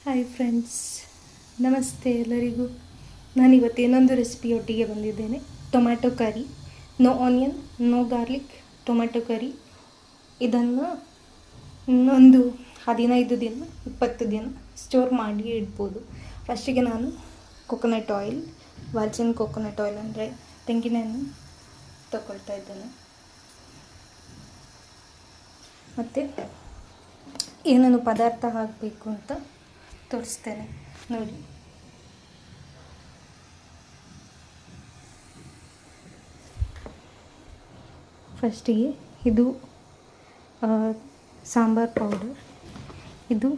Hi friends, ನಮಸ್ತೆ ಎಲ್ಲರಿಗೂ. ನಾನಿವತ್ತು ಇನ್ನೊಂದು ರೆಸಿಪಿಯೊಟ್ಟಿಗೆ ಬಂದಿದ್ದೇನೆ. Tomato curry, no onion, no garlic tomato curry. ಇದನ್ನು ಇನ್ನೊಂದು 15 ದಿನ 20 ದಿನ ಸ್ಟೋರ್ ಮಾಡಿ ಇಡ್ಬೋದು. ಫಸ್ಟಿಗೆ ನಾನು coconut oil, Virgin coconut oil ಅಂದರೆ ತೆಂಗಿನೆಣ್ಣೆ ತಗೊಳ್ತಾ ಇದ್ದೇನೆ. ಮತ್ತು ಏನೇನು ಪದಾರ್ಥ ಹಾಕಬೇಕು ಅಂತ ತೋರಿಸ್ತೇನೆ ನೋಡಿ. ಫಸ್ಟಿಗೆ ಇದು ಸಾಂಬಾರ್ ಪೌಡರ್, ಇದು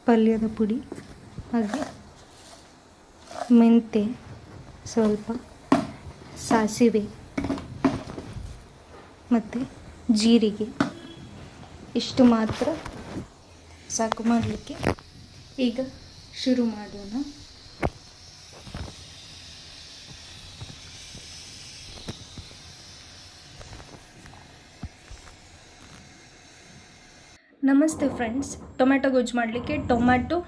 ಪಲ್ಯದ ಪುಡಿ, ಹಾಗೆ ಮೆಂತೆ ಸ್ವಲ್ಪ, ಸಾಸಿವೆ ಮತ್ತು ಜೀರಿಗೆ, ಇಷ್ಟು ಮಾತ್ರ ಸಾಕು ಮಾಡಲಿಕ್ಕೆ. ಈಗ ಶುರು ಮಾಡೋಣ. ನಮಸ್ತೆ ಫ್ರೆಂಡ್ಸ್, ಟೊಮ್ಯಾಟೊ ಗೊಜ್ಜು ಮಾಡಲಿಕ್ಕೆ ಟೊಮ್ಯಾಟೊ,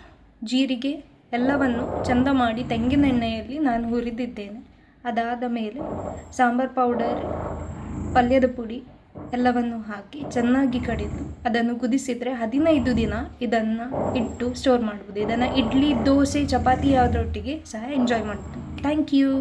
ಜೀರಿಗೆ ಎಲ್ಲವನ್ನು ಚೆಂದ ಮಾಡಿ ತೆಂಗಿನೆಣ್ಣೆಯಲ್ಲಿ ನಾನು ಹುರಿದಿದ್ದೇನೆ. ಅದಾದ ಮೇಲೆ ಸಾಂಬಾರ್ ಪೌಡರ್, ಪಲ್ಯದ ಪುಡಿ ಎಲ್ಲವನ್ನು ಹಾಕಿ ಚೆನ್ನಾಗಿ ಕಡಿದು ಅದನ್ನು ಕುದಿಸಿದರೆ 15 ದಿನ ಇದನ್ನು ಇಟ್ಟು ಸ್ಟೋರ್ ಮಾಡ್ಬೋದು. ಇದನ್ನು ಇಡ್ಲಿ, ದೋಸೆ, ಚಪಾತಿ ಯಾವುದರೊಟ್ಟಿಗೆ ಸಹ ಎಂಜಾಯ್ ಮಾಡ್ಬೋದು. Thank you.